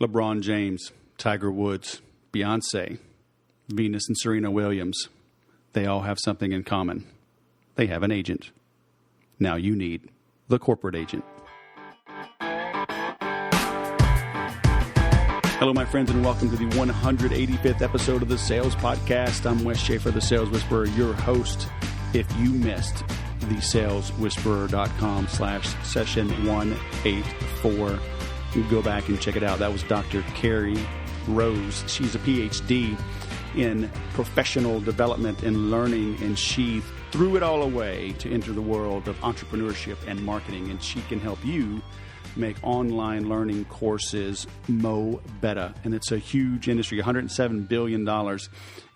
LeBron James, Tiger Woods, Beyonce, Venus and Serena Williams, they all have something in common. They have an agent. Now you need the corporate agent. Hello, my friends, and welcome to the 185th episode of the Sales Podcast. I'm Wes Schaefer, the Sales Whisperer, your host. If you missed the saleswhisperer.com/session 184, you go back and check it out. That was Dr. Carrie Rose. She's a PhD in professional development and learning, and she threw it all away to enter the world of entrepreneurship and marketing, and she can help you make online learning courses mo better. And it's a huge industry, $107 billion.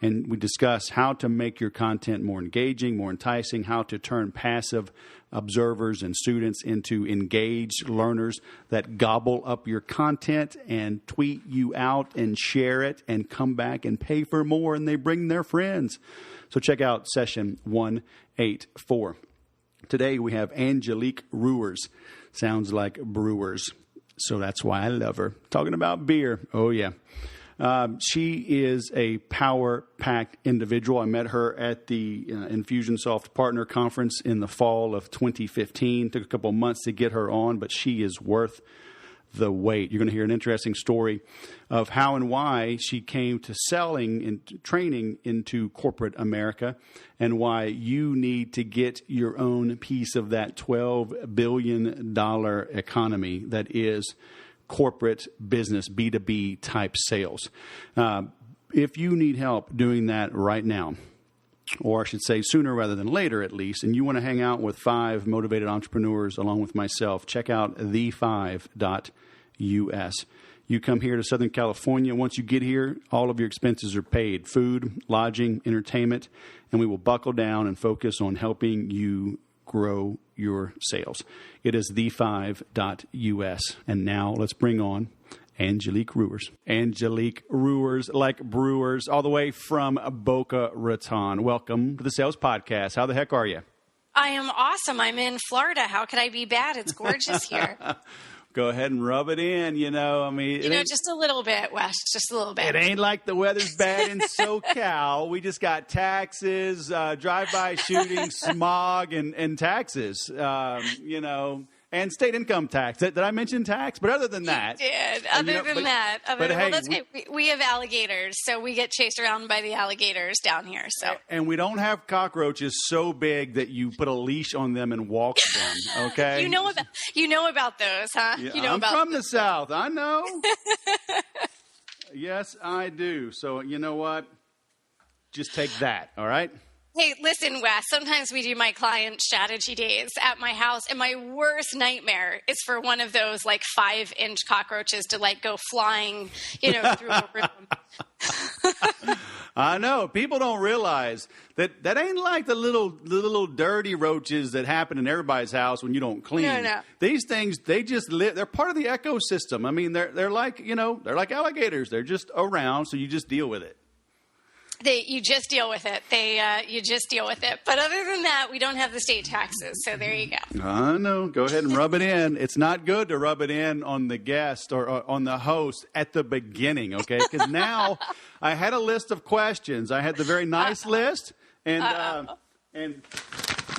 And we discuss how to make your content more engaging, more enticing, how to turn passive observers and students into engaged learners that gobble up your content and tweet you out and share it and come back and pay for more, and they bring their friends. So check out session 184. Today we have Angelique Ruers. Sounds like brewers, so that's why I love her. Talking about beer. Oh, yeah. She is a power-packed individual. I met her at the Infusionsoft Partner Conference in the fall of 2015. Took a couple of months to get her on, but she is worth the wait. You're going to hear an interesting story of how and why she came to selling and training into corporate America, and why you need to get your own piece of that $12 billion economy that is corporate business, B2B type sales. If you need help doing that right now, or I should say sooner rather than later at least, and you want to hang out with 5 motivated entrepreneurs along with myself, check out the5.us. You come here to Southern California. Once you get here, all of your expenses are paid: food, lodging, entertainment, and we will buckle down and focus on helping you grow your sales. It is the5.us. And now let's bring on Angelique Ruers. Angelique Ruers, like brewers, all the way from Boca Raton. Welcome to the Sales Podcast. How the heck are you? I am awesome. I'm in Florida. How could I be bad? It's gorgeous here. Go ahead and rub it in, just a little bit, Wes, just a little bit. It ain't like the weather's bad in SoCal. We just got taxes, drive-by shooting, smog, and taxes, and state income tax. Did I mention tax? But other than that. You did. That's great. We have alligators, so we get chased around by the alligators down here. So. And we don't have cockroaches so big that you put a leash on them and walk them, okay? You know about those, huh? Yeah, I'm from the South. I know. Yes, I do. So you know what? Just take that, all right? Hey, listen, Wes, sometimes we do my client strategy days at my house, and my worst nightmare is for one of those 5-inch cockroaches to go flying, through a room. I know. People don't realize that ain't like the little dirty roaches that happen in everybody's house when you don't clean. No. These things, they just live. They're part of the ecosystem. I mean, they're like alligators. They're just around, so you just deal with it. You just deal with it. You just deal with it. But other than that, we don't have the state taxes. So there you go. I know. Go ahead and rub it in. It's not good to rub it in on the guest or on the host at the beginning, okay? Because now I had a list of questions. I had the very nice list, and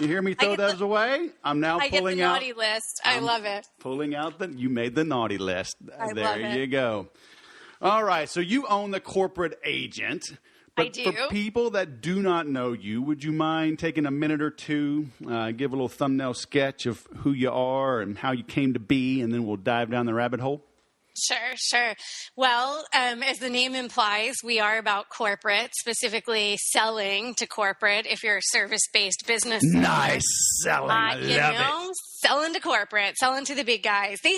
you hear me throw those away? I'm now pulling out. I get the naughty list. I love it. Pulling out you made the naughty list. There you go. All right. So you own the corporate agent. But I do. For people that do not know you, would you mind taking a minute or two, give a little thumbnail sketch of who you are and how you came to be, and then we'll dive down the rabbit hole? Sure. Well, as the name implies, we are about corporate, specifically selling to corporate. If you're a service-based business, nice selling, I love it. Selling to corporate, selling to the big guys. They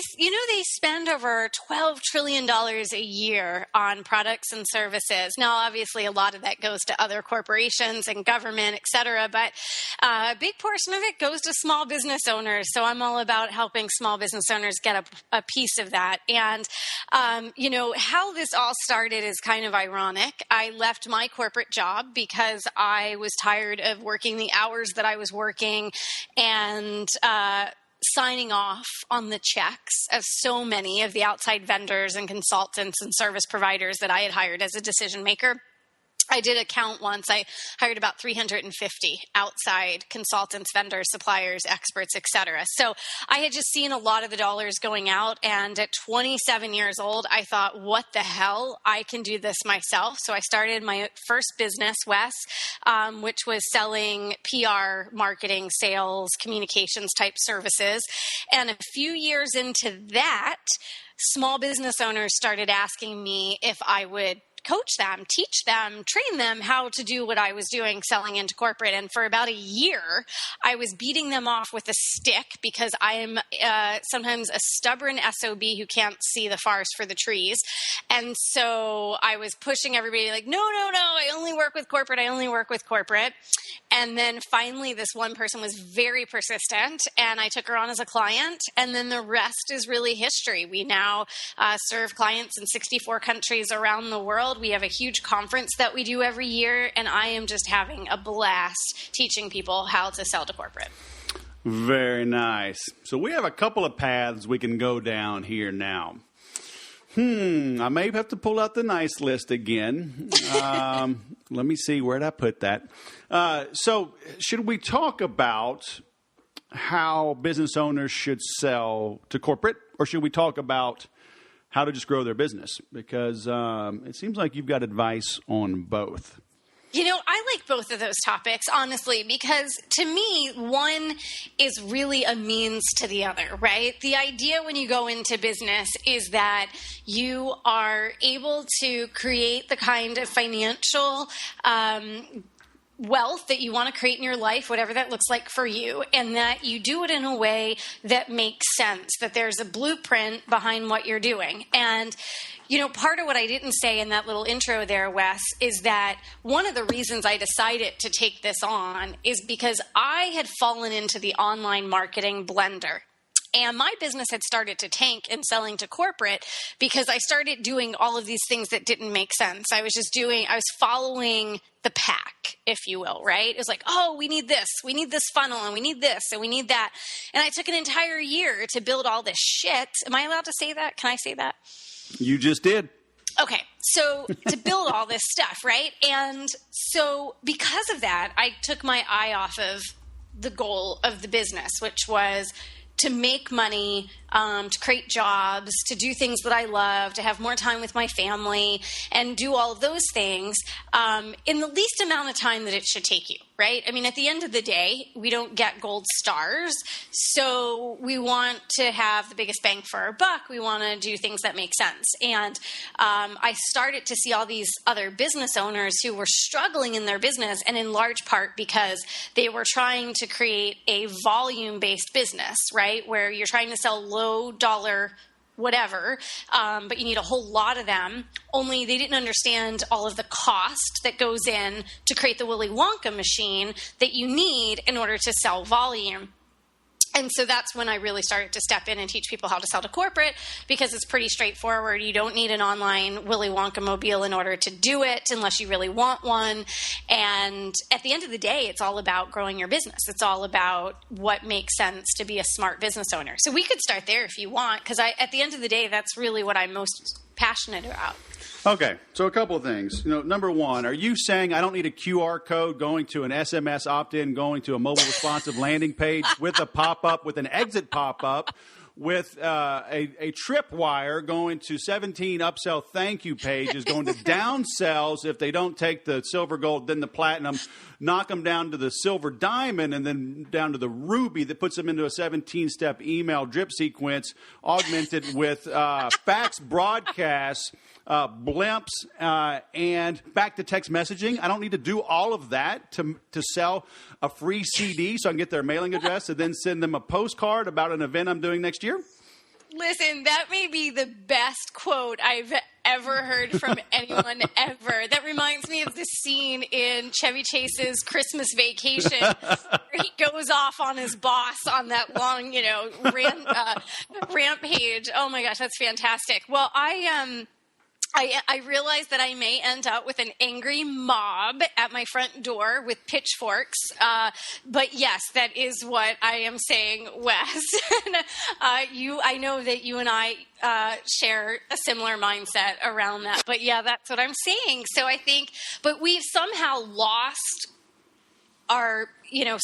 spend over $12 trillion a year on products and services. Now, obviously, a lot of that goes to other corporations and government, et cetera, but a big portion of it goes to small business owners. So I'm all about helping small business owners get a piece of that. And, how this all started is kind of ironic. I left my corporate job because I was tired of working the hours that I was working, and signing off on the checks of so many of the outside vendors and consultants and service providers that I had hired as a decision maker. I did a count once. I hired about 350 outside consultants, vendors, suppliers, experts, etc. So I had just seen a lot of the dollars going out. And at 27 years old, I thought, what the hell? I can do this myself. So I started my first business, Wes, which was selling PR, marketing, sales, communications type services. And a few years into that, small business owners started asking me if I would coach them, teach them, train them how to do what I was doing selling into corporate. And for about a year, I was beating them off with a stick because I am sometimes a stubborn SOB who can't see the forest for the trees. And so I was pushing everybody like, no, I only work with corporate. I only work with corporate. And then finally, this one person was very persistent and I took her on as a client. And then the rest is really history. We now serve clients in 64 countries around the world. We have a huge conference that we do every year, and I am just having a blast teaching people how to sell to corporate. Very nice. So we have a couple of paths we can go down here now. I may have to pull out the nice list again. Let me see, where'd I put that? So should we talk about how business owners should sell to corporate, or should we talk about how to just grow their business? Because it seems like you've got advice on both. You know, I like both of those topics, honestly, because to me, one is really a means to the other, right? The idea when you go into business is that you are able to create the kind of financial wealth that you want to create in your life, whatever that looks like for you, and that you do it in a way that makes sense, that there's a blueprint behind what you're doing. And, you know, part of what I didn't say in that little intro there, Wes, is that one of the reasons I decided to take this on is because I had fallen into the online marketing blender. And my business had started to tank in selling to corporate because I started doing all of these things that didn't make sense. I was following the pack, if you will, right? It was like, oh, we need this funnel, and we need this, and we need that. And I took an entire year to build all this shit. Am I allowed to say that? Can I say that? You just did. Okay, so to build all this stuff, right? And so because of that, I took my eye off of the goal of the business, which was to make money, to create jobs, to do things that I love, to have more time with my family, and do all of those things in the least amount of time that it should take you, right? I mean, at the end of the day, we don't get gold stars, so we want to have the biggest bang for our buck. We want to do things that make sense. And I started to see all these other business owners who were struggling in their business, and in large part because they were trying to create a volume-based business, right, where you're trying to sell low-dollar whatever, but you need a whole lot of them, only they didn't understand all of the cost that goes in to create the Willy Wonka machine that you need in order to sell volume. And so that's when I really started to step in and teach people how to sell to corporate, because it's pretty straightforward. You don't need an online Willy Wonka mobile in order to do it unless you really want one. And at the end of the day, it's all about growing your business. It's all about what makes sense to be a smart business owner. So we could start there if you want, because at the end of the day, that's really what I'm most passionate about. Okay, so a couple of things. Number one, are you saying I don't need a QR code going to an SMS opt-in, going to a mobile responsive landing page with a pop-up, with an exit pop-up, with a tripwire going to 17 upsell thank you pages, going to downsells if they don't take the silver, gold, then the platinum, knock them down to the silver diamond, and then down to the ruby that puts them into a 17-step email drip sequence augmented with fax broadcasts, blimps, and back to text messaging. I don't need to do all of that to sell a free CD so I can get their mailing address and then send them a postcard about an event I'm doing next year. Listen, that may be the best quote I've ever heard from anyone ever. That reminds me of the scene in Chevy Chase's Christmas Vacation where he goes off on his boss on that long, rampage. Oh my gosh, that's fantastic. Well, I realize that I may end up with an angry mob at my front door with pitchforks. But yes, that is what I am saying, Wes. I know that you and I share a similar mindset around that. But yeah, that's what I'm saying. So I think, but we've somehow lost our,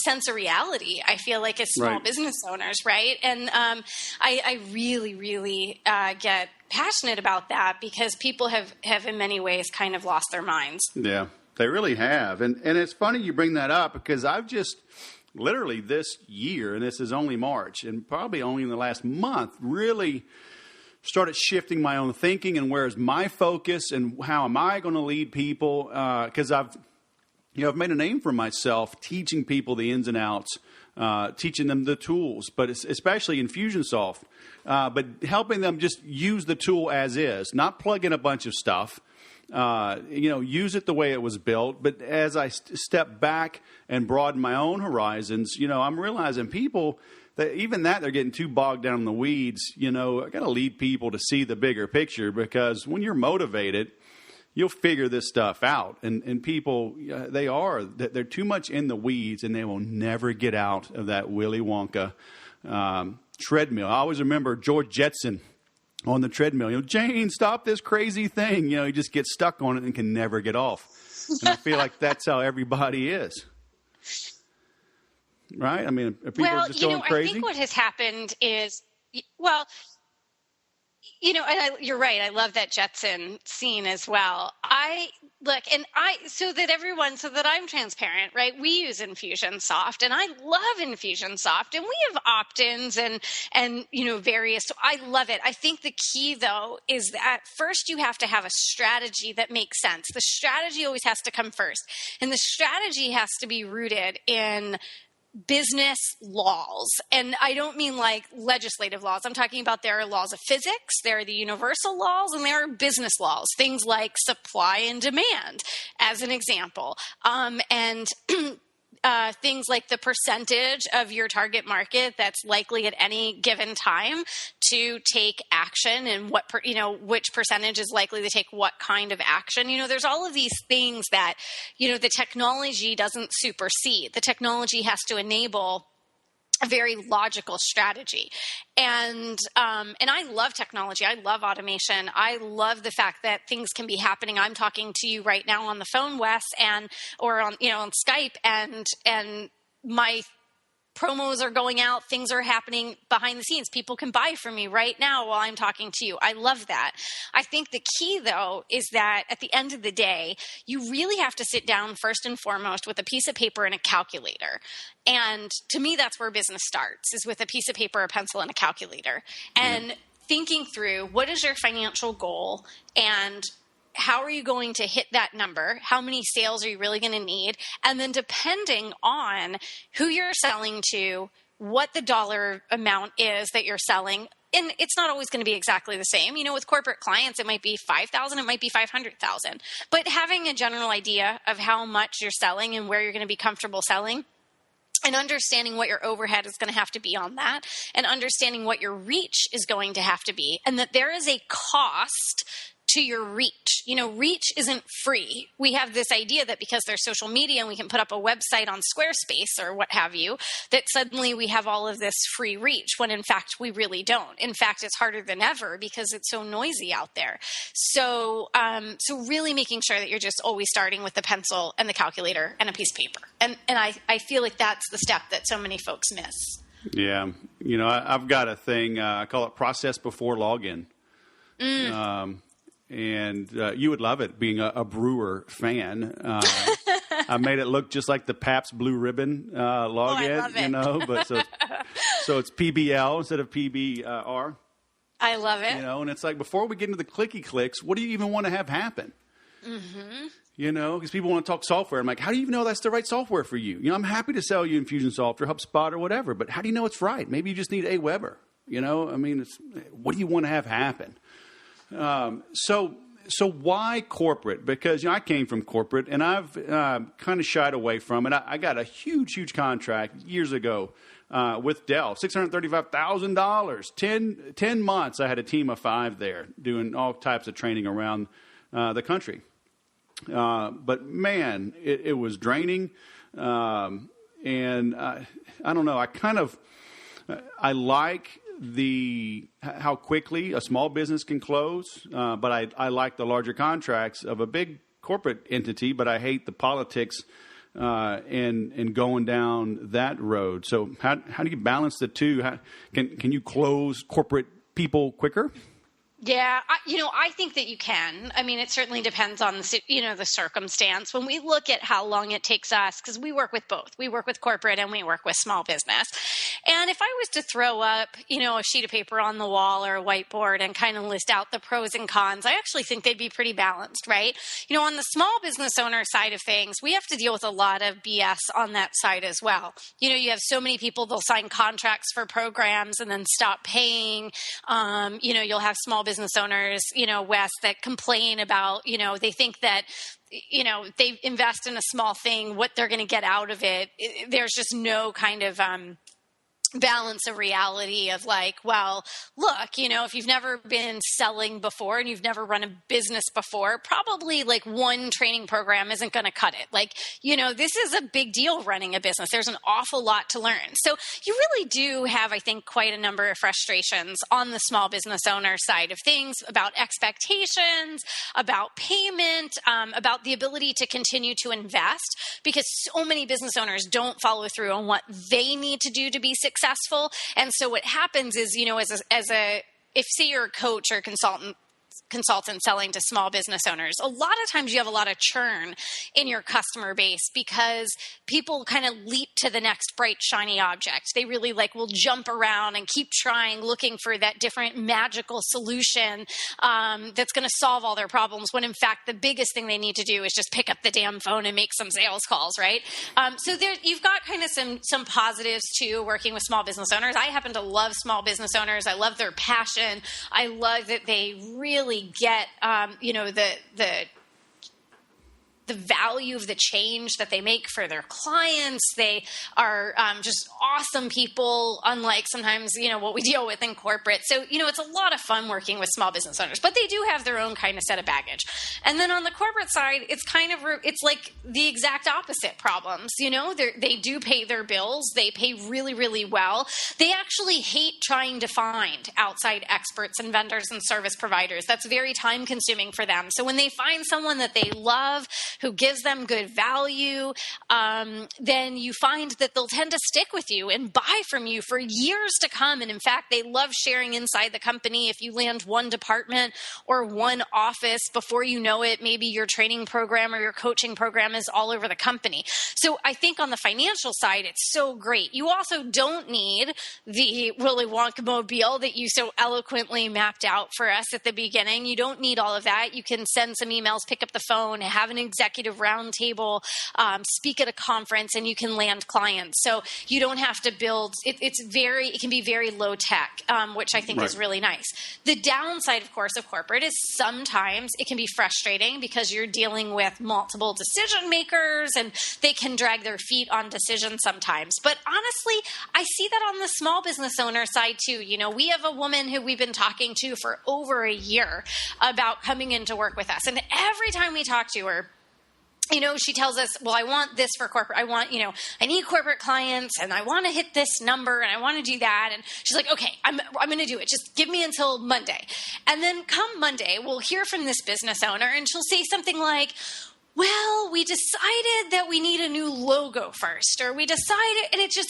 sense of reality, I feel like, as small business owners, right? And I really, really get passionate about that because people have in many ways kind of lost their minds. Yeah, they really have. And it's funny you bring that up because I've just literally this year, and this is only March, and probably only in the last month, really started shifting my own thinking and where is my focus and how am I going to lead people? Because I've made a name for myself teaching people the ins and outs, teaching them the tools, but especially Infusionsoft, but helping them just use the tool as is, not plug in a bunch of stuff. Use it the way it was built. But as I step back and broaden my own horizons, I'm realizing people that even that they're getting too bogged down in the weeds. I got to lead people to see the bigger picture because when you're motivated, you'll figure this stuff out. And people, they're too much in the weeds and they will never get out of that Willy Wonka treadmill. I always remember George Jetson on the treadmill. Jane, stop this crazy thing. He just gets stuck on it and can never get off. And I feel like that's how everybody is. Right? I mean, are people just going crazy? I think what has happened is, you're right. I love that Jetson scene as well. So that I'm transparent, right? We use Infusionsoft and I love Infusionsoft and we have opt-ins and various, so I love it. I think the key though is that first you have to have a strategy that makes sense. The strategy always has to come first, and the strategy has to be rooted in business laws. And I don't mean like legislative laws. I'm talking about there are laws of physics, there are the universal laws, and there are business laws, things like supply and demand, as an example. Things like the percentage of your target market that's likely at any given time to take action, and which percentage is likely to take what kind of action. There's all of these things that, the technology doesn't supersede. The technology has to enable a very logical strategy. And I love technology. I love automation. I love the fact that things can be happening. I'm talking to you right now on the phone, Wes, or on Skype, and my promos are going out. Things are happening behind the scenes. People can buy from me right now while I'm talking to you. I love that. I think the key, though, is that at the end of the day, you really have to sit down first and foremost with a piece of paper and a calculator. And to me, that's where business starts, is with a piece of paper, a pencil, and a calculator. And thinking through what is your financial goal and how are you going to hit that number? How many sales are you really going to need? And then depending on who you're selling to, what the dollar amount is that you're selling, and it's not always going to be exactly the same. With corporate clients, it might be $5,000, it might be $500,000. But having a general idea of how much you're selling and where you're going to be comfortable selling, and understanding what your overhead is going to have to be on that, and understanding what your reach is going to have to be, and that there is a cost to your reach. Reach isn't free. We have this idea that because there's social media and we can put up a website on Squarespace or what have you, that suddenly we have all of this free reach, when in fact we really don't. In fact, it's harder than ever because it's so noisy out there. So really making sure that you're just always starting with the pencil and the calculator and a piece of paper. And I feel like that's the step that so many folks miss. Yeah. I've got a thing, I call it process before login. And you would love it, being a Brewer fan. I made it look just like the Pabst Blue Ribbon login, I love it. But so it's PBL instead of PBR. I love it. And it's like, before we get into the clicky clicks, what do you even want to have happen? Mm-hmm. Because people want to talk software. I'm like, how do you even know that's the right software for you? I'm happy to sell you Infusionsoft or HubSpot or whatever, but how do you know it's right? Maybe you just need Aweber. What do you want to have happen? So why corporate? Because I came from corporate, and I've kind of shied away from it. I got a huge contract years ago with Dell, $635,000. 10 months, I had a team of 5 there doing all types of training around the country. But man, it was draining. And I don't know, I like how quickly a small business can close, but I like the larger contracts of a big corporate entity, but I hate the politics and going down that road. So how do you balance the two? Can you close corporate people quicker? Yeah, I think that you can. I mean, it certainly depends on the circumstance. When we look at how long it takes us, because we work with both. We work with corporate and we work with small business. And if I was to throw up, a sheet of paper on the wall or a whiteboard and kind of list out the pros and cons, I actually think they'd be pretty balanced, right? On the small business owner side of things, we have to deal with a lot of BS on that side as well. You have so many people, they'll sign contracts for programs and then stop paying. You'll have small business owners, Wes, that complain about, they think that, they invest in a small thing, what they're going to get out of it. There's just no kind of balance of reality of like, well, look, if you've never been selling before and you've never run a business before, probably like one training program isn't going to cut it. Like, this is a big deal running a business. There's an awful lot to learn. So you really do have, I think, quite a number of frustrations on the small business owner side of things about expectations, about payment, about the ability to continue to invest, because so many business owners don't follow through on what they need to do to be successful. And so what happens is, if say you're a coach or consultant selling to small business owners, a lot of times you have a lot of churn in your customer base because people kind of leap to the next bright, shiny object. They really will jump around and keep trying, looking for that different magical solution that's going to solve all their problems, when in fact the biggest thing they need to do is just pick up the damn phone and make some sales calls, right? So you've got kind of some positives too working with small business owners. I happen to love small business owners. I love their passion. I love that they really get the value of the change that they make for their clients. They are just awesome people, unlike sometimes, what we deal with in corporate. So, it's a lot of fun working with small business owners, but they do have their own kind of set of baggage. And then on the corporate side, it's like the exact opposite problems. They do pay their bills. They pay really, really well. They actually hate trying to find outside experts and vendors and service providers. That's very time consuming for them. So when they find someone that they love, who gives them good value, then you find that they'll tend to stick with you and buy from you for years to come. And in fact, they love sharing inside the company. If you land one department or one office, before you know it, maybe your training program or your coaching program is all over the company. So I think on the financial side, it's so great. You also don't need the Willy Wonka mobile that you so eloquently mapped out for us at the beginning. You don't need all of that. You can send some emails, pick up the phone, have an executive roundtable, speak at a conference, and you can land clients. So you don't have to build. It can be very low tech, which I think is really nice. The downside, of course, of corporate is sometimes it can be frustrating because you're dealing with multiple decision makers and they can drag their feet on decisions sometimes. But honestly, I see that on the small business owner side too. We have a woman who we've been talking to for over a year about coming in to work with us. And every time we talk to her, she tells us, well, I want this for corporate. I need corporate clients and I want to hit this number and I want to do that. And she's like, okay, I'm going to do it. Just give me until Monday. And then come Monday, we'll hear from this business owner and she'll say something like, well, we decided that we need a new logo first, or we decided, and we deal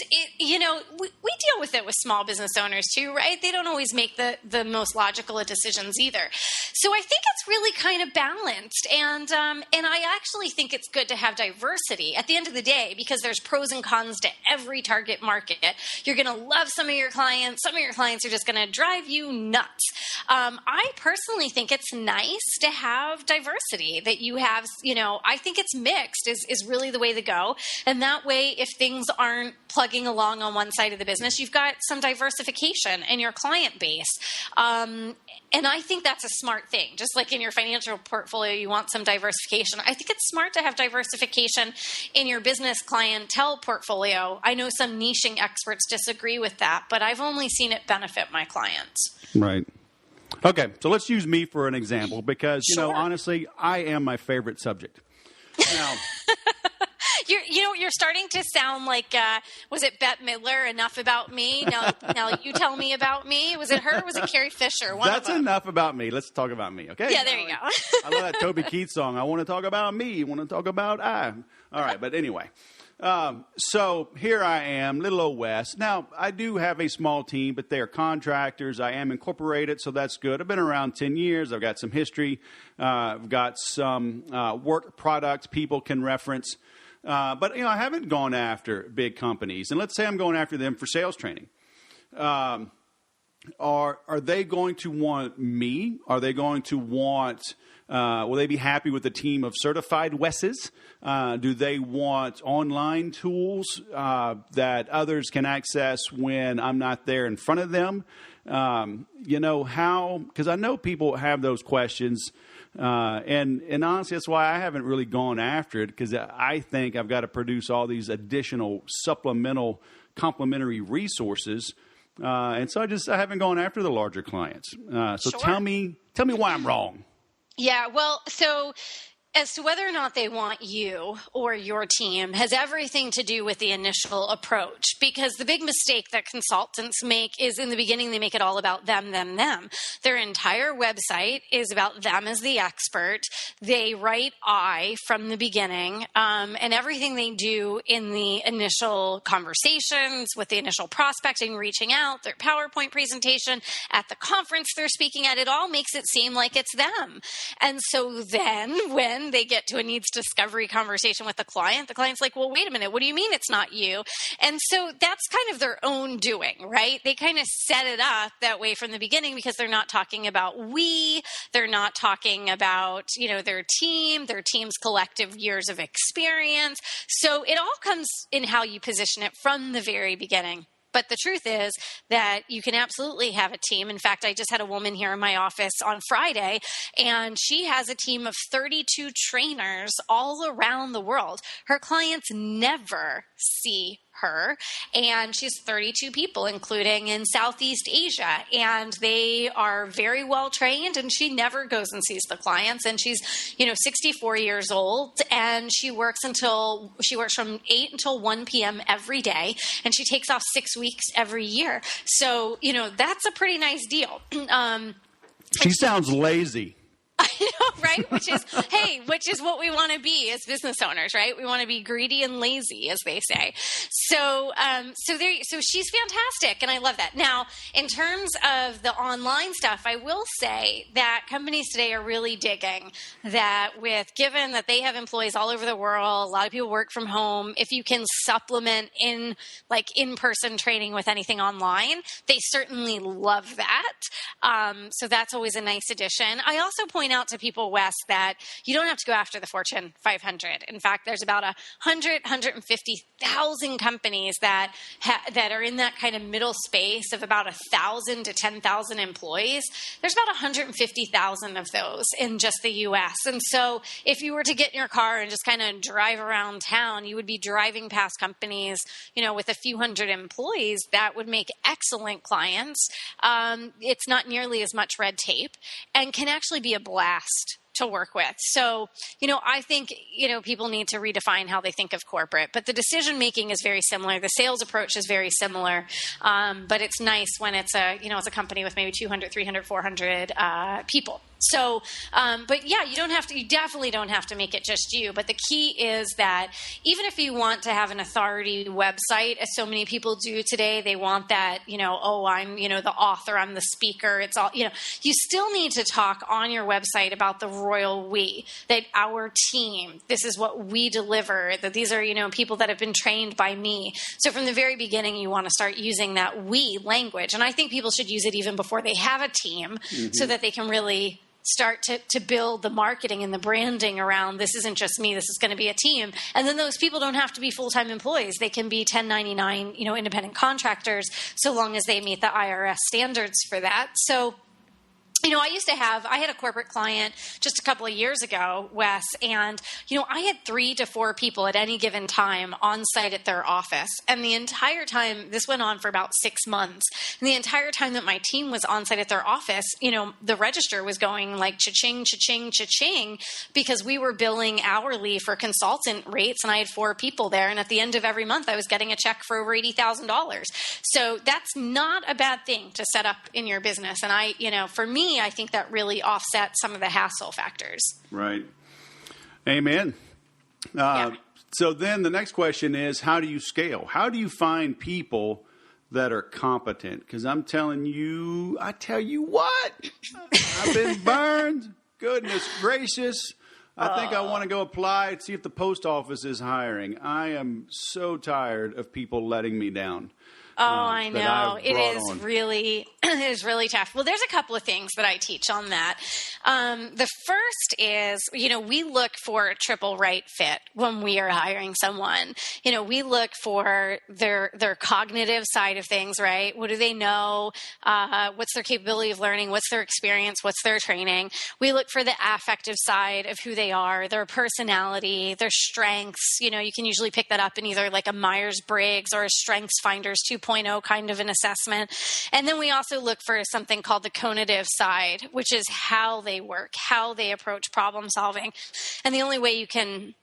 with it with small business owners too, right? They don't always make the most logical of decisions either. So I think it's really kind of balanced, and I actually think it's good to have diversity at the end of the day, because there's pros and cons to every target market. You're going to love some of your clients are just going to drive you nuts. I personally think it's nice to have diversity, that you have, I think it's mixed is really the way to go. And that way, if things aren't plugging along on one side of the business, you've got some diversification in your client base. And I think that's a smart thing. Just like in your financial portfolio, you want some diversification. I think it's smart to have diversification in your business clientele portfolio. I know some niching experts disagree with that, but I've only seen it benefit my clients. Right. Okay, so let's use me for an example because, Sure. Honestly, I am my favorite subject. Now, You're starting to sound like, was it Bette Midler, Enough About Me? Now you tell me about me. Was it her or was it Carrie Fisher? That's enough about me. Let's talk about me, okay? Yeah, there you go. I love that Toby Keith song. I want to talk about me. I want to talk about I. All right, but anyway. So here I am, little old Wes. Now, I do have a small team, but they are contractors. I am incorporated, so that's good. I've been around 10 years. I've got some history. I've got some work products people can reference. But, I haven't gone after big companies. And let's say I'm going after them for sales training. Are they going to want me? Are they going to want... will they be happy with a team of certified Wesses? Do they want online tools that others can access when I'm not there in front of them? How? Because I know people have those questions. And honestly, that's why I haven't really gone after it, because I think I've got to produce all these additional supplemental complementary resources. And so I haven't gone after the larger clients. So Sure. tell me why I'm wrong. Yeah, well, so as to whether or not they want you or your team has everything to do with the initial approach, because the big mistake that consultants make is in the beginning they make it all about them. Their entire website is about them as the expert. They write I from the beginning, and everything they do in the initial conversations with the initial prospecting, reaching out, their PowerPoint presentation, at the conference they're speaking at, it all makes it seem like it's them. And so then when they get to a needs discovery conversation with the client's like, well, wait a minute, what do you mean it's not you? And so that's kind of their own doing, right? They kind of set it up that way from the beginning because they're not talking about we, they're not talking about, their team's collective years of experience. So it all comes in how you position it from the very beginning. But the truth is that you can absolutely have a team. In fact, I just had a woman here in my office on Friday, and she has a team of 32 trainers all around the world. Her clients never see her, and she's 32 people, including in Southeast Asia, and they are very well trained, and she never goes and sees the clients, and she's 64 years old, and she works from 8 until 1 p.m. every day, and she takes off 6 weeks every year. So that's a pretty nice deal. She sounds lazy. I know, right? Which is what we want to be as business owners, right? We want to be greedy and lazy, as they say. So she's fantastic, and I love that. Now, in terms of the online stuff, I will say that companies today are really digging that given that they have employees all over the world, a lot of people work from home, if you can supplement in-person training with anything online, they certainly love that. So that's always a nice addition. I also point out to people, Wes, that you don't have to go after the Fortune 500. In fact, there's about 150,000 companies that are in that kind of middle space of about 1,000 to 10,000 employees. There's about 150,000 of those in just the U.S. And so if you were to get in your car and just kind of drive around town, you would be driving past companies, with a few hundred employees that would make excellent clients. It's not nearly as much red tape and can actually be a blast to work with. So, I think, people need to redefine how they think of corporate, but the decision making is very similar. The sales approach is very similar. But it's nice when it's it's a company with maybe 200, 300, 400 people. So, but yeah, you definitely don't have to make it just you. But the key is that even if you want to have an authority website, as so many people do today, they want that, I'm, the author, I'm the speaker. It's all, you still need to talk on your website about the royal we, that our team, this is what we deliver, that these are, people that have been trained by me. So from the very beginning, you want to start using that we language. And I think people should use it even before they have a team so that they can really start to build the marketing and the branding around this isn't just me, this is going to be a team. And then those people don't have to be full-time employees. They can be 1099, independent contractors, so long as they meet the IRS standards for that. So, I had a corporate client just a couple of years ago, Wes, and, I had 3 to 4 people at any given time on site at their office. And the entire time, this went on for about 6 months. And the entire time that my team was on site at their office, the register was going like cha-ching, cha-ching, cha-ching, because we were billing hourly for consultant rates. And I had 4 people there. And at the end of every month, I was getting a check for over $80,000. So that's not a bad thing to set up in your business. And for me, I think that really offsets some of the hassle factors. Right. Amen. So then the next question is, how do you scale? How do you find people that are competent? Because I tell you what, I've been burned. Goodness gracious. I think I want to go apply and see if the post office is hiring. I am so tired of people letting me down. Oh, I know. It is really tough. Well, there's a couple of things that I teach on that. The first is, we look for a triple right fit when we are hiring someone. We look for their cognitive side of things, right? What do they know? What's their capability of learning? What's their experience? What's their training? We look for the affective side of who they are, their personality, their strengths. You can usually pick that up in either like a Myers-Briggs or a Strengths Finders 2.0 kind of an assessment. And then we also look for something called the cognitive side, which is how they work, how they approach problem solving. And the only way you can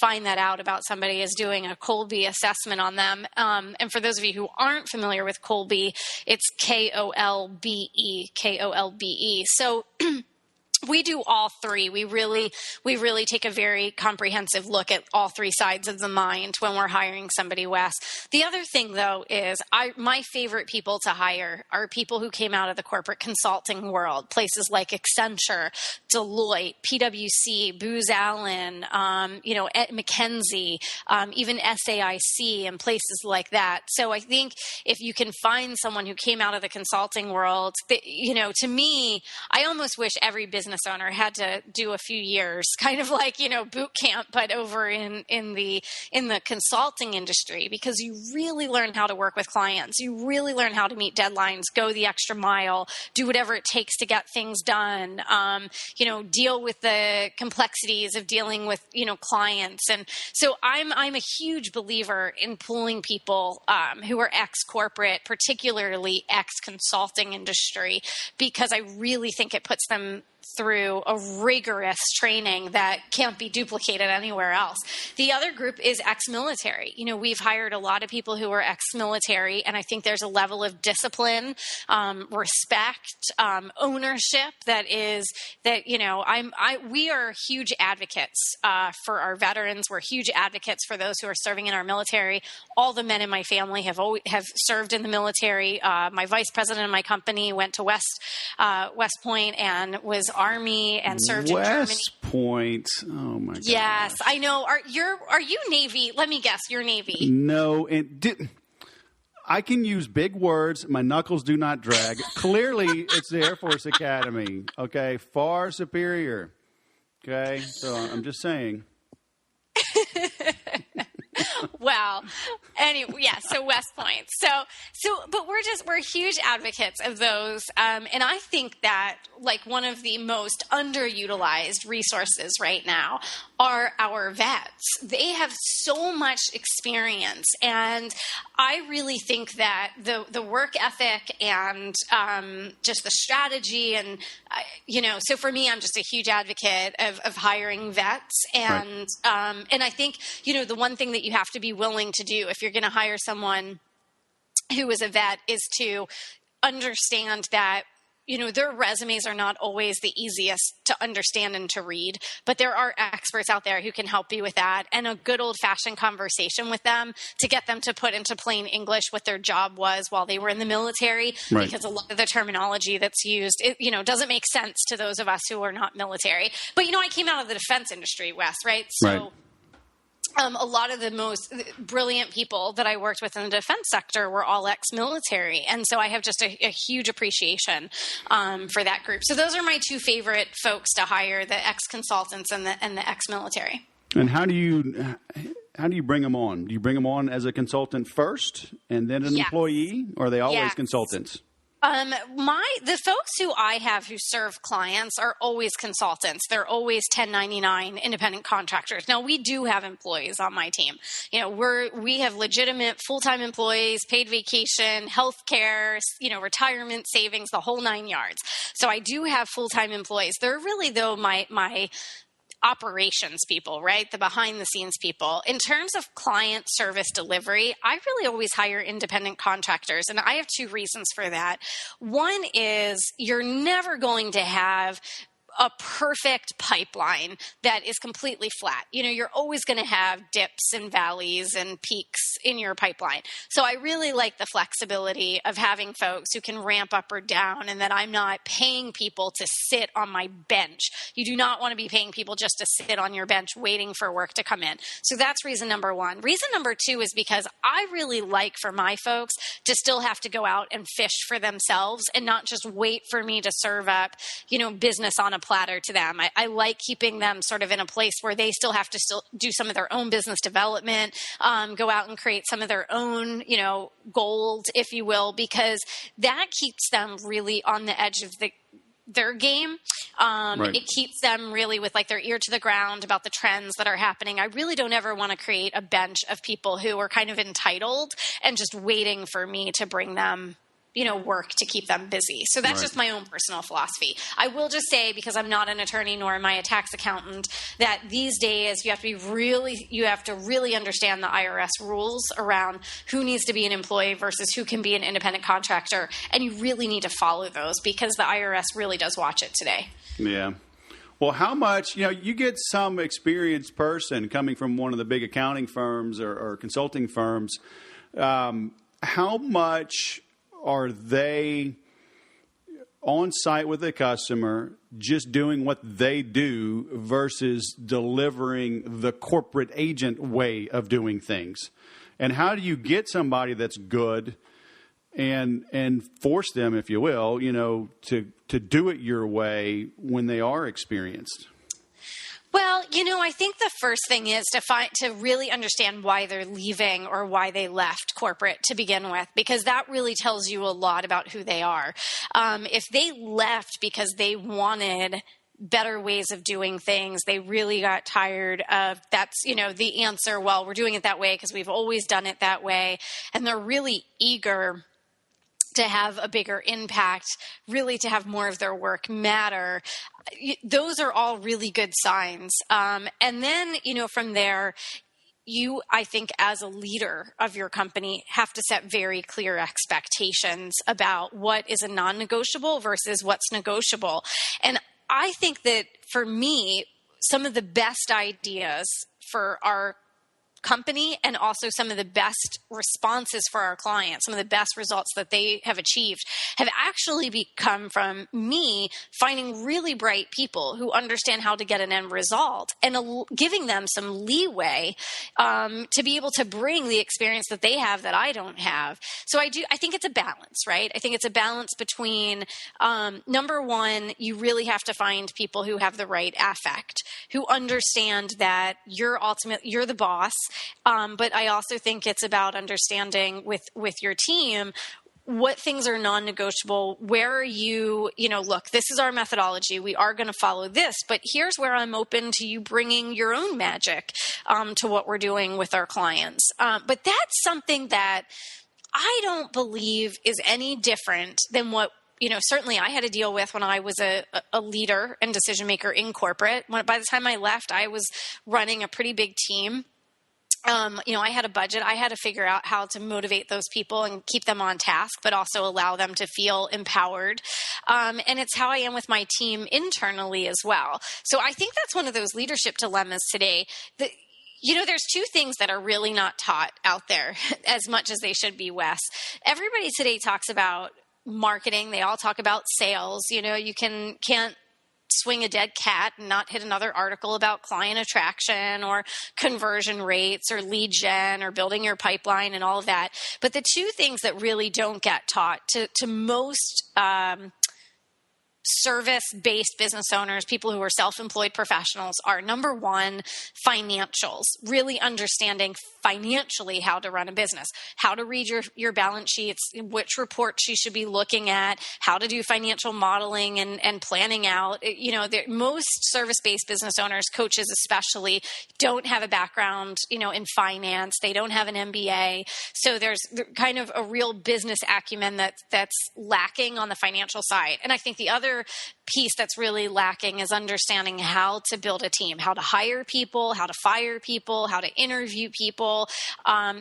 find that out about somebody is doing a Kolbe assessment on them. And for those of you who aren't familiar with Kolbe, it's Kolbe, Kolbe. So we do all 3. We really take a very comprehensive look at all 3 sides of the mind when we're hiring somebody, Wes. The other thing, though, is my favorite people to hire are people who came out of the corporate consulting world, places like Accenture, Deloitte, PwC, Booz Allen, McKinsey, even SAIC, and places like that. So I think if you can find someone who came out of the consulting world, to me, I almost wish every business owner had to do a few years, kind of like, boot camp, but over in the consulting industry, because you really learn how to work with clients. You really learn how to meet deadlines, go the extra mile, do whatever it takes to get things done, deal with the complexities of dealing with, clients. And so I'm a huge believer in pulling people who are ex-corporate, particularly ex-consulting industry, because I really think it puts them through a rigorous training that can't be duplicated anywhere else. The other group is ex-military. We've hired a lot of people who are ex-military, and I think there's a level of discipline, respect, ownership we are huge advocates for our veterans. We're huge advocates for those who are serving in our military. All the men in my family have served in the military. My vice president of my company went to West Point and was Army and served in Germany. West Point. Oh my God. Yes, I know. Are you Navy? Let me guess. You're Navy. No, I can use big words. My knuckles do not drag. Clearly, it's the Air Force Academy. Okay, far superior. Okay, so I'm just saying. Well, anyway, yeah, so West Point. But we're huge advocates of those. And I think that like one of the most underutilized resources right now are our vets. They have so much experience. And I really think that the work ethic and just the strategy and, so for me, I'm just a huge advocate of hiring vets. And, right. And I think, the one thing that you have to be willing to do if you're going to hire someone who is a vet is to understand that, their resumes are not always the easiest to understand and to read, but there are experts out there who can help you with that, and a good old-fashioned conversation with them to get them to put into plain English what their job was while they were in the military, right. Because a lot of the terminology that's used, doesn't make sense to those of us who are not military. But, I came out of the defense industry, Wes, right? So. Right. a lot of the most brilliant people that I worked with in the defense sector were all ex-military. And so I have just a huge appreciation for that group. So those are my two favorite folks to hire, the ex-consultants and the ex-military. And how do you bring them on? Do you bring them on as a consultant first and then an employee, or are they always consultants? The folks who I have who serve clients are always consultants. They're always 1099 independent contractors. Now, we do have employees on my team. We have legitimate full-time employees, paid vacation, healthcare, retirement savings, the whole 9 yards. So I do have full-time employees. They're really, though, my operations people, right? The behind the scenes people. In terms of client service delivery, I really always hire independent contractors. And I have two reasons for that. One is you're never going to have a perfect pipeline that is completely flat. You're always going to have dips and valleys and peaks in your pipeline. So I really like the flexibility of having folks who can ramp up or down, and that I'm not paying people to sit on my bench. You do not want to be paying people just to sit on your bench waiting for work to come in. So that's reason number one. Reason number two is because I really like for my folks to still have to go out and fish for themselves and not just wait for me to serve up, business on a platter to them. I like keeping them sort of in a place where they still have to do some of their own business development, go out and create some of their own, gold, if you will, because that keeps them really on the edge of their game. Right. It keeps them really with their ear to the ground about the trends that are happening. I really don't ever want to create a bench of people who are kind of entitled and just waiting for me to bring them work to keep them busy. So that's just my own personal philosophy. I will just say, because I'm not an attorney nor am I a tax accountant, that these days you have to really understand the IRS rules around who needs to be an employee versus who can be an independent contractor. And you really need to follow those because the IRS really does watch it today. Yeah. Well, how much, you get some experienced person coming from one of the big accounting firms or consulting firms. How much are they on site with the customer, just doing what they do versus delivering the corporate agent way of doing things? And how do you get somebody that's good and force them, if you will, to do it your way when they are experienced? Well, I think the first thing is to really understand why they're leaving or why they left corporate to begin with, because that really tells you a lot about who they are. If they left because they wanted better ways of doing things, they really got tired of the answer, well, we're doing it that way because we've always done it that way, and they're really eager to have a bigger impact, really to have more of their work matter. Those are all really good signs. And then, from there, I think as a leader of your company, have to set very clear expectations about what is a non-negotiable versus what's negotiable. And I think that for me, some of the best ideas for our company and also some of the best responses for our clients, some of the best results that they have achieved have actually come from me finding really bright people who understand how to get an end result and giving them some leeway to be able to bring the experience that they have that I don't have. So I think it's a balance, right? I think it's a balance between number one, you really have to find people who have the right affect, who understand that you're the boss. But I also think it's about understanding with your team what things are non-negotiable. Where are you, look, this is our methodology. We are going to follow this, but here's where I'm open to you bringing your own magic to what we're doing with our clients. But that's something that I don't believe is any different than what certainly I had to deal with when I was a leader and decision maker in corporate. By the time I left, I was running a pretty big team. I had a budget. I had to figure out how to motivate those people and keep them on task, but also allow them to feel empowered. And it's how I am with my team internally as well. So I think that's one of those leadership dilemmas today. There's two things that are really not taught out there as much as they should be, Wes. Everybody today talks about marketing. They all talk about sales. You can't swing a dead cat and not hit another article about client attraction or conversion rates or lead gen or building your pipeline and all of that. But the two things that really don't get taught to most service-based business owners, people who are self-employed professionals, are number one, financials, really understanding financially how to run a business, how to read your balance sheets, which reports you should be looking at, how to do financial modeling and planning out. Most service-based business owners, coaches especially, don't have a background, in finance. They don't have an MBA. So there's kind of a real business acumen that's lacking on the financial side. And I think the other piece that's really lacking is understanding how to build a team, how to hire people, how to fire people, how to interview people.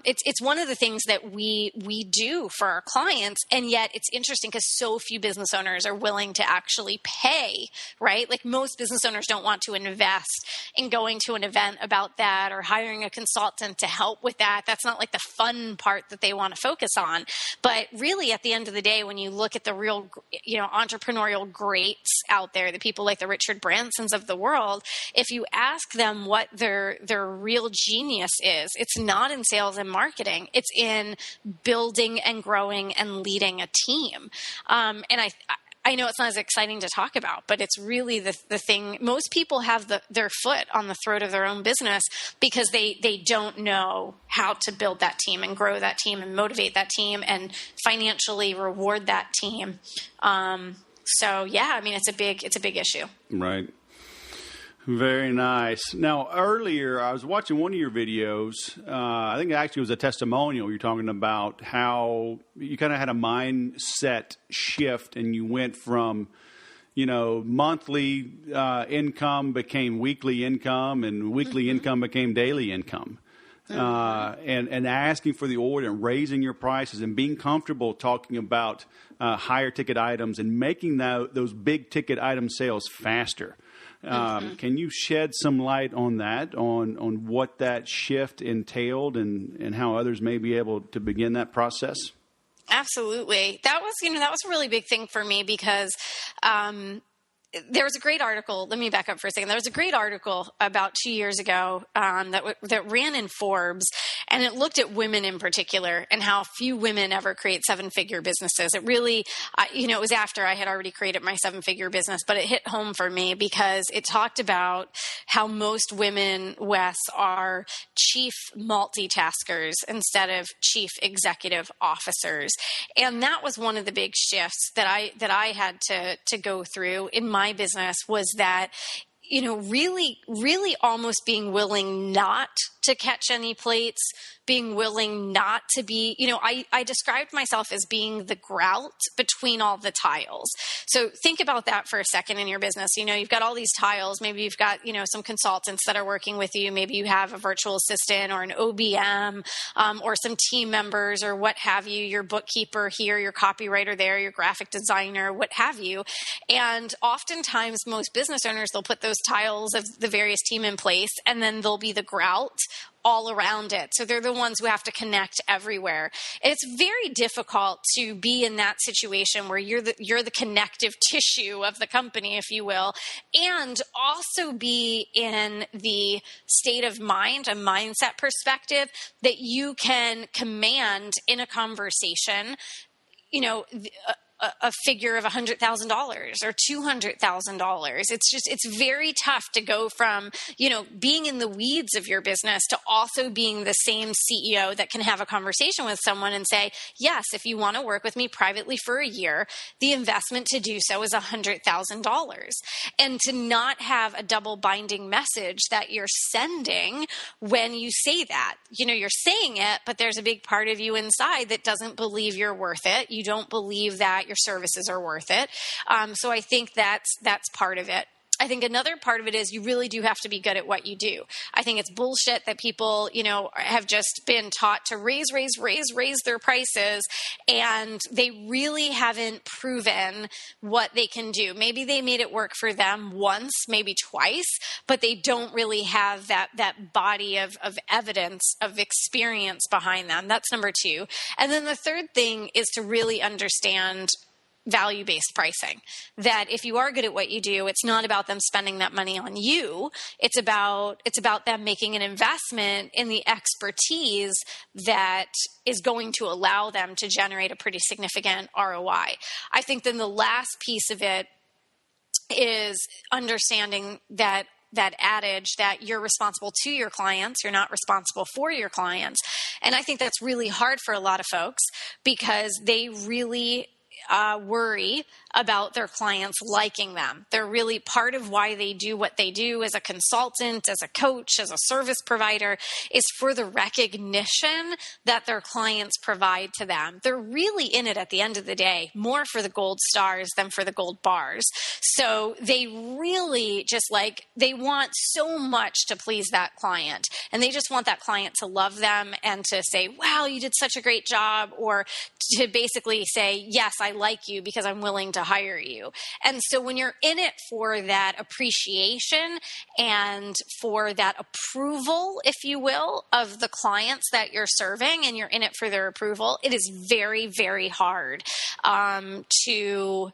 It's one of the things that we do for our clients, and yet it's interesting because so few business owners are willing to actually pay, right? Like most business owners don't want to invest in going to an event about that or hiring a consultant to help with that. That's not like the fun part that they want to focus on. But really, at the end of the day, when you look at the real, entrepreneurial greats out there, the people like the Richard Bransons of the world, if you ask them what their real genius is, it's not in sales and marketing. It's in building and growing and leading a team. And I know it's not as exciting to talk about, but it's really the thing. Most people have their foot on the throat of their own business because they don't know how to build that team and grow that team and motivate that team and financially reward that team. So yeah, it's a big issue. Right. Very nice. Now, earlier I was watching one of your videos. I think it actually was a testimonial. You're talking about how you kind of had a mindset shift and you went from, monthly income became weekly income and weekly income became daily income. And asking for the order and raising your prices and being comfortable talking about higher ticket items and making those big ticket item sales faster. Can you shed some light on that, on what that shift entailed and how others may be able to begin that process? Absolutely. That was a really big thing for me because, there was a great article. Let me back up for a second. There was a great article about 2 years ago that ran in Forbes, and it looked at women in particular and how few women ever create seven-figure businesses. It really, it was after I had already created my seven-figure business, but it hit home for me because it talked about how most women, Wes, are chief multitaskers instead of chief executive officers, and that was one of the big shifts that I had to go through in my business was that, really, really almost being willing not to catch any plates, being willing not to be, I described myself as being the grout between all the tiles. So think about that for a second in your business. You've got all these tiles. Maybe you've got, some consultants that are working with you. Maybe you have a virtual assistant or an OBM or some team members or what have you, your bookkeeper here, your copywriter there, your graphic designer, what have you. And oftentimes most business owners, they'll put those tiles of the various team in place and then they'll be the grout all around it. So they're the ones who have to connect everywhere. And it's very difficult to be in that situation where you're the connective tissue of the company, if you will, and also be in the state of mind, a mindset perspective that you can command in a conversation, a figure of $100,000 or $200,000. It's very tough to go from, being in the weeds of your business to also being the same CEO that can have a conversation with someone and say, yes, if you want to work with me privately for a year, the investment to do so is $100,000. And to not have a double binding message that you're sending when you say that, you're saying it, but there's a big part of you inside that doesn't believe you're worth it. You don't believe that your services are worth it. So I think that's part of it. I think another part of it is you really do have to be good at what you do. I think it's bullshit that people, have just been taught to raise their prices, and they really haven't proven what they can do. Maybe they made it work for them once, maybe twice, but they don't really have that body of evidence, of experience behind them. That's number two. And then the third thing is to really understand value-based pricing, that if you are good at what you do, it's not about them spending that money on you. It's about them making an investment in the expertise that is going to allow them to generate a pretty significant ROI. I think then the last piece of it is understanding that adage that you're responsible to your clients, you're not responsible for your clients. And I think that's really hard for a lot of folks because they really worry about their clients liking them. They're really part of why they do what they do as a consultant, as a coach, as a service provider, is for the recognition that their clients provide to them. They're really in it at the end of the day, more for the gold stars than for the gold bars. So they really just they want so much to please that client. And they just want that client to love them and to say, wow, you did such a great job, or to basically say, yes, I like you because I'm willing to hire you. And so when you're in it for that appreciation and for that approval, if you will, of the clients that you're serving, and you're in it for their approval, it is very, very hard to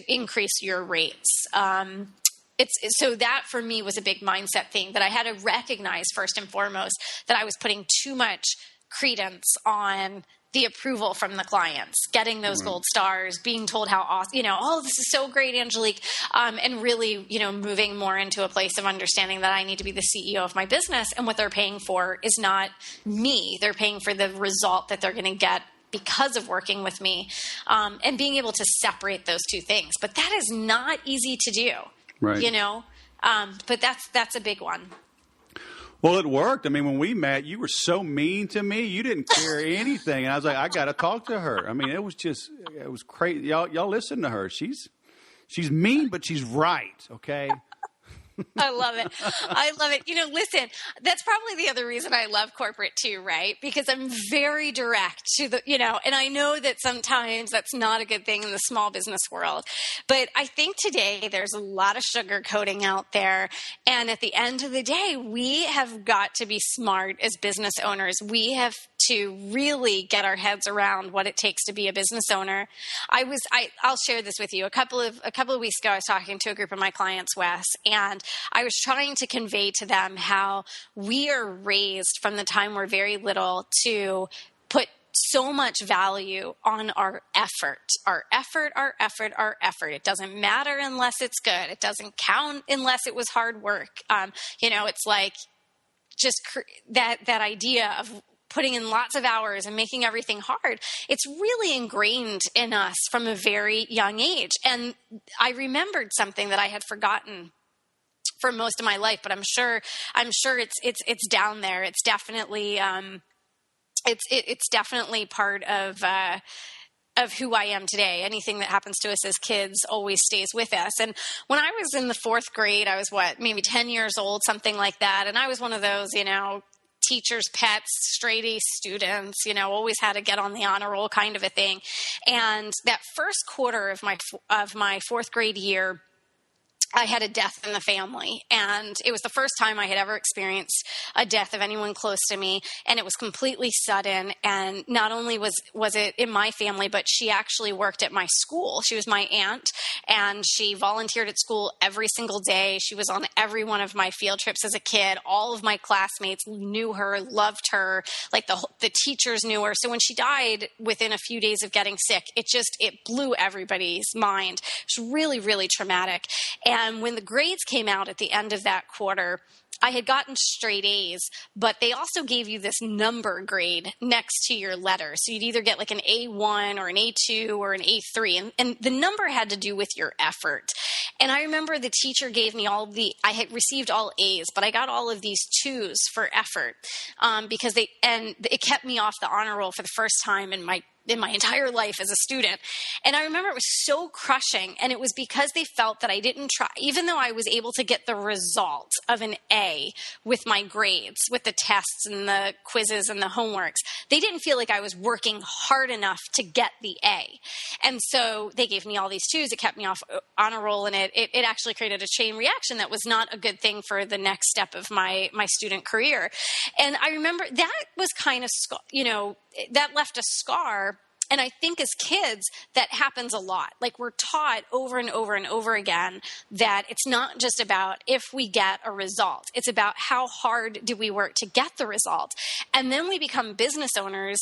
increase your rates. So that for me was a big mindset thing that I had to recognize first and foremost, that I was putting too much credence on the approval from the clients, getting those gold stars, being told how awesome, oh, this is so great, Angelique, and really, moving more into a place of understanding that I need to be the CEO of my business, and what they're paying for is not me. They're paying for the result that they're going to get because of working with me, and being able to separate those two things. But that is not easy to do, right. But that's a big one. Well, it worked. I mean, when we met, you were so mean to me. You didn't care anything. And I was like, I got to talk to her. I mean, it was crazy. Y'all listen to her. She's mean, but she's right. Okay. I love it. I love it. Listen, that's probably the other reason I love corporate too, right? Because I'm very direct to and I know that sometimes that's not a good thing in the small business world. But I think today there's a lot of sugarcoating out there. And at the end of the day, we have got to be smart as business owners. We have to really get our heads around what it takes to be a business owner. I'll share this with you. A couple of weeks ago, I was talking to a group of my clients, Wes, and I was trying to convey to them how we are raised from the time we're very little to put so much value on our effort. Our effort. It doesn't matter unless it's good. It doesn't count unless it was hard work. It's like just that idea of putting in lots of hours and making everything hard. It's really ingrained in us from a very young age. And I remembered something that I had forgotten for most of my life, but I'm sure it's down there. It's definitely it's definitely part of who I am today. Anything that happens to us as kids always stays with us. And when I was in the 4th grade, I was maybe 10 years old, something like that. And I was one of those, teachers' pets, straight A students, always had to get on the honor roll kind of a thing. And that first quarter of my 4th grade year, I had a death in the family, and it was the first time I had ever experienced a death of anyone close to me, and it was completely sudden. And not only was it in my family, but she actually worked at my school. She was my aunt, and she volunteered at school every single day. She was on every one of my field trips as a kid. All of my classmates knew her, loved her, like the teachers knew her. So when she died within a few days of getting sick, it blew everybody's mind. It was really, really traumatic. And when the grades came out at the end of that quarter, I had gotten straight A's, but they also gave you this number grade next to your letter. So you'd either get like an A1 or an A2 or an A3. And the number had to do with your effort. And I remember the teacher gave me I had received all A's, but I got all of these 2s for effort because it kept me off the honor roll for the first time in my entire life as a student. And I remember it was so crushing. And it was because they felt that I didn't try, even though I was able to get the result of an A with my grades, with the tests and the quizzes and the homeworks. They didn't feel like I was working hard enough to get the A. And so they gave me all these 2s. It kept me off honor roll, and it actually created a chain reaction that was not a good thing for the next step of my student career. And I remember that was kind of, that left a scar. And I think as kids, that happens a lot. Like we're taught over and over and over again that it's not just about if we get a result. It's about how hard do we work to get the result. And then we become business owners,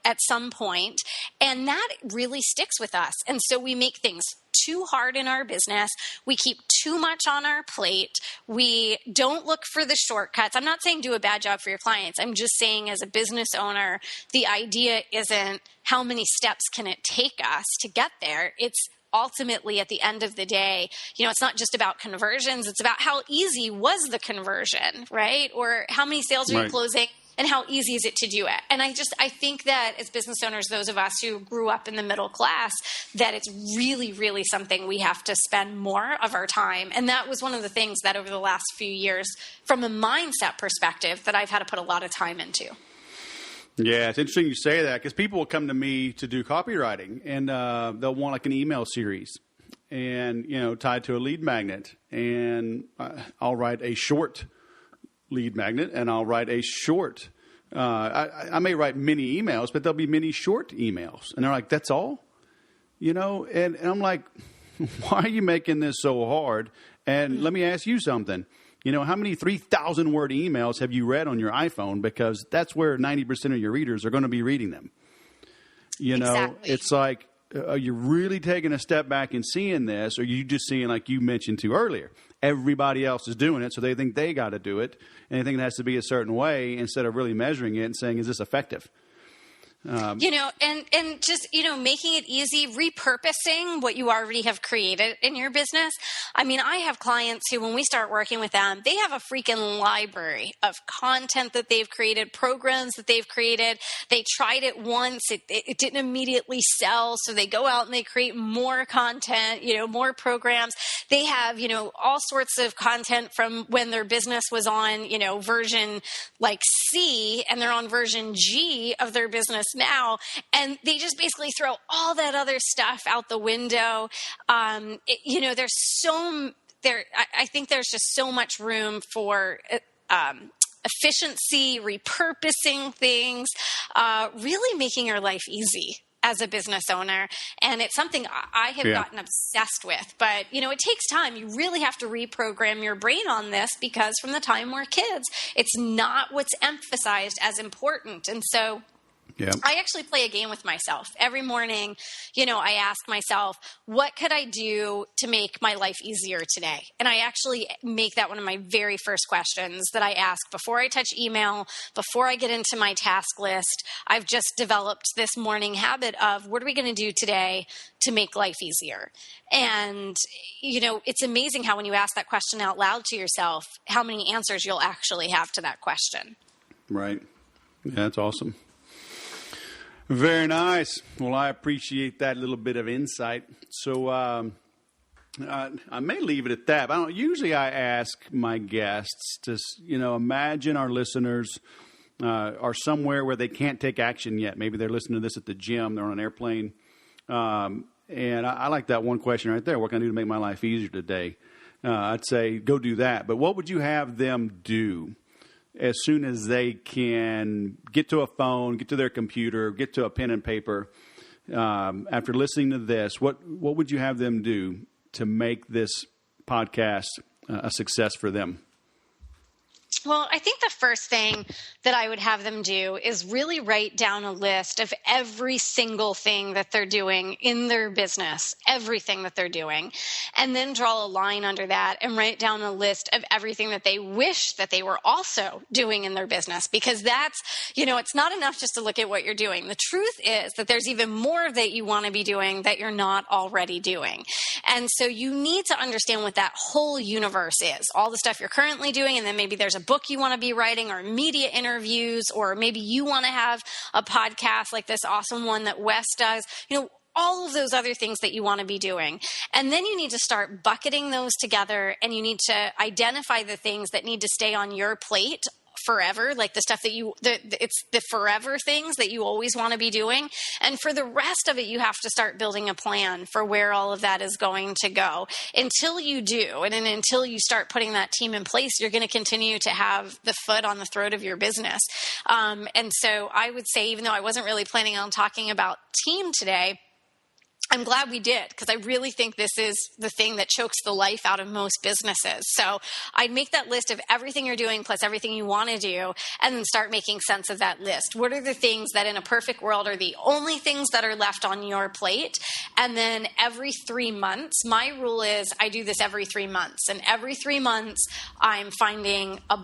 at some point, and that really sticks with us. And so we make things too hard in our business. We keep too much on our plate. We don't look for the shortcuts. I'm not saying do a bad job for your clients. I'm just saying as a business owner, the idea isn't how many steps can it take us to get there. It's ultimately at the end of the day, it's not just about conversions. It's about how easy was the conversion, right? Or how many sales are you closing? And how easy is it to do it? And I think that as business owners, those of us who grew up in the middle class, that it's really, really something we have to spend more of our time. And that was one of the things that over the last few years, from a mindset perspective, that I've had to put a lot of time into. Yeah, it's interesting you say that because people will come to me to do copywriting and they'll want like an email series and, tied to a lead magnet. And I'll write a short lead magnet and I'll write a short. I may write many emails, but there'll be many short emails. And they're like, that's all? And I'm like, why are you making this so hard? And let me ask you something. How many 3,000 word emails have you read on your iPhone? Because that's where 90% of your readers are going to be reading them. Exactly. It's like, are you really taking a step back and seeing this? Or are you just seeing, like you mentioned to earlier, everybody else is doing it, so they think they got to do it. And they think it has to be a certain way instead of really measuring it and saying, is this effective? And just, making it easy, repurposing what you already have created in your business. I mean, I have clients who, when we start working with them, they have a freaking library of content that they've created, programs that they've created. They tried it once. It didn't immediately sell. So they go out and they create more content, more programs. They have, all sorts of content from when their business was on, version like C, and they're on version G of their business now, and they just basically throw all that other stuff out the window. I think there's just so much room for efficiency, repurposing things, really making your life easy as a business owner. And it's something I have gotten obsessed with. But, it takes time. You really have to reprogram your brain on this because from the time we're kids, it's not what's emphasized as important. And so I actually play a game with myself. Every morning, I ask myself, what could I do to make my life easier today? And I actually make that one of my very first questions that I ask before I touch email, before I get into my task list. I've just developed this morning habit of what are we going to do today to make life easier? And, it's amazing how when you ask that question out loud to yourself, how many answers you'll actually have to that question. Right. Yeah, that's awesome. Very nice. Well, I appreciate that little bit of insight. So I may leave it at that. But usually I ask my guests to, imagine our listeners are somewhere where they can't take action yet. Maybe they're listening to this at the gym. They're on an airplane. And I like that one question right there. What can I do to make my life easier today? I'd say go do that. But what would you have them do as soon as they can get to a phone, get to their computer, get to a pen and paper, after listening to this, what would you have them do to make this podcast a success for them? Well, I think the first thing that I would have them do is really write down a list of every single thing that they're doing in their business, everything that they're doing, and then draw a line under that and write down a list of everything that they wish that they were also doing in their business. Because that's, it's not enough just to look at what you're doing. The truth is that there's even more that you want to be doing that you're not already doing. And so you need to understand what that whole universe is, all the stuff you're currently doing, and then maybe there's a book you want to be writing or media interviews, or maybe you want to have a podcast like this awesome one that Wes does, all of those other things that you want to be doing. And then you need to start bucketing those together, and you need to identify the things that need to stay on your plate forever, like the stuff that it's the forever things that you always want to be doing. And for the rest of it, you have to start building a plan for where all of that is going to go. Until you do, and then until you start putting that team in place, you're going to continue to have the foot on the throat of your business. And so I would say, even though I wasn't really planning on talking about team today, I'm glad we did, because I really think this is the thing that chokes the life out of most businesses. So I'd make that list of everything you're doing plus everything you want to do, and then start making sense of that list. What are the things that in a perfect world are the only things that are left on your plate? And then every 3 months, my rule is I do this every 3 months. And every 3 months, I'm finding a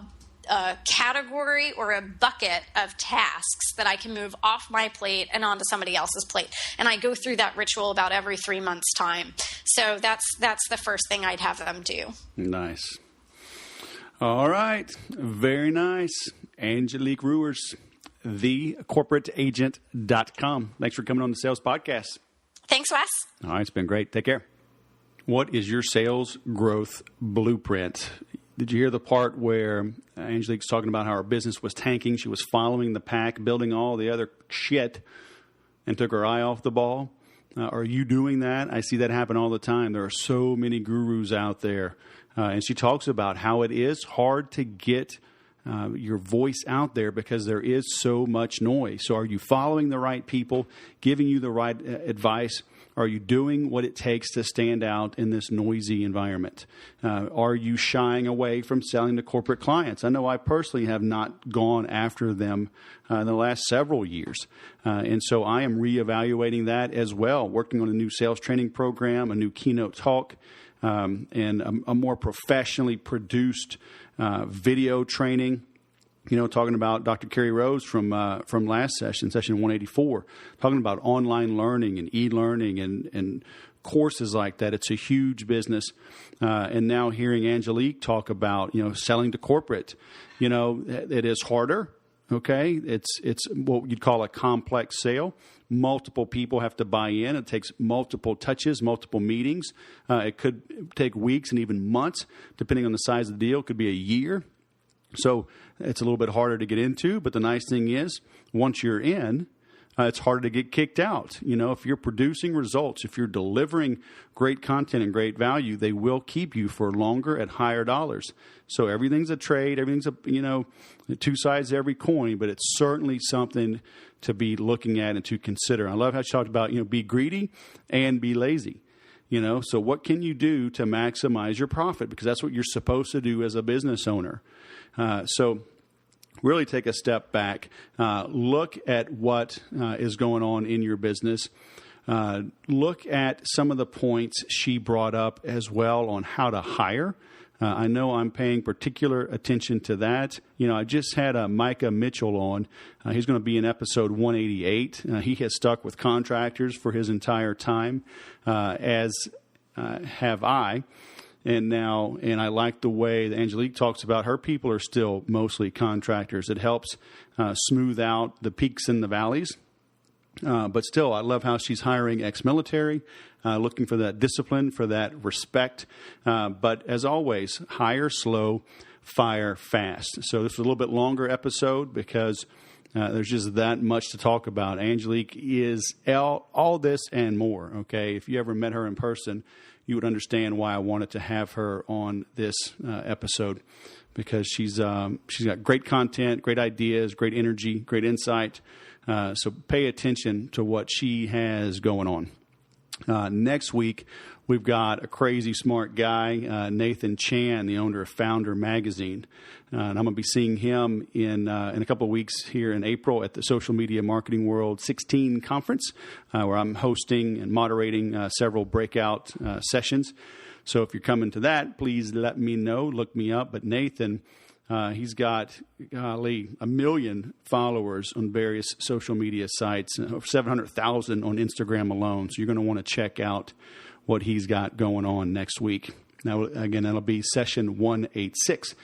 category or a bucket of tasks that I can move off my plate and onto somebody else's plate. And I go through that ritual about every 3 months' time. So that's the first thing I'd have them do. Nice. All right. Very nice. Angelique Ruers, thecorporateagent.com. Thanks for coming on the Sales Podcast. Thanks, Wes. All right. It's been great. Take care. What is your sales growth blueprint? Did you hear the part where Angelique's talking about how her business was tanking? She was following the pack, building all the other shit, and took her eye off the ball. Are you doing that? I see that happen all the time. There are so many gurus out there. And she talks about how it is hard to get your voice out there because there is so much noise. So are you following the right people, giving you the right advice? Are you doing what it takes to stand out in this noisy environment? Are you shying away from selling to corporate clients? I know I personally have not gone after them in the last several years. And so I am reevaluating that as well, working on a new sales training program, a new keynote talk, and a more professionally produced video training. You know, talking about Dr. Carrie Rose from last session 184, talking about online learning and e-learning and courses like that. It's a huge business. And now hearing Angelique talk about, selling to corporate, it is harder. Okay. It's what you'd call a complex sale. Multiple people have to buy in. It takes multiple touches, multiple meetings. It could take weeks and even months, depending on the size of the deal. It could be a year. So it's a little bit harder to get into, but the nice thing is once you're in, it's harder to get kicked out. If you're producing results, if you're delivering great content and great value, they will keep you for longer at higher dollars. So everything's a trade, everything's two sides to every coin, but it's certainly something to be looking at and to consider. I love how she talked about, be greedy and be lazy. So what can you do to maximize your profit? Because that's what you're supposed to do as a business owner. So really take a step back, look at what is going on in your business. Look at some of the points she brought up as well on how to hire. I know I'm paying particular attention to that. I just had Micah Mitchell on. He's going to be in episode 188. He has stuck with contractors for his entire time, as have I. And I like the way that Angelique talks about her people are still mostly contractors. It helps smooth out the peaks and the valleys. But still, I love how she's hiring ex-military, looking for that discipline, for that respect. But as always, hire slow, fire fast. So this is a little bit longer episode because there's just that much to talk about. Angelique is all this and more. Okay, if you ever met her in person, you would understand why I wanted to have her on this episode, because she's got great content, great ideas, great energy, great insight. So pay attention to what she has going on. Next week, we've got a crazy smart guy, Nathan Chan, the owner of Founder Magazine. And I'm going to be seeing him in a couple of weeks here in April at the Social Media Marketing World 16 conference, where I'm hosting and moderating several breakout sessions. So if you're coming to that, please let me know. Look me up. But Nathan, he's got, 1 million followers on various social media sites, 700,000 on Instagram alone. So you're going to want to check out what he's got going on next week. Now, again, that'll be session 186.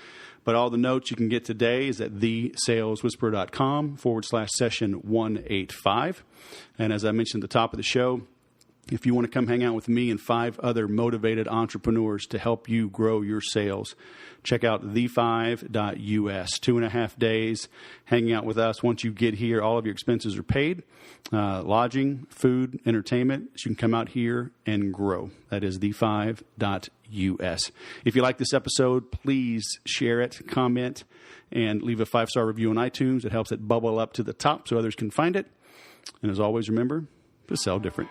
But all the notes you can get today is at thesaleswhisperer.com/session 185. And as I mentioned at the top of the show, if you want to come hang out with me and 5 other motivated entrepreneurs to help you grow your sales, check out the5.us. 2.5 days hanging out with us. Once you get here, all of your expenses are paid. Lodging, food, entertainment. So you can come out here and grow. That is the5.us. If you like this episode, please share it, comment, and leave a 5-star review on iTunes. It helps it bubble up to the top so others can find it. And as always, remember to sell different.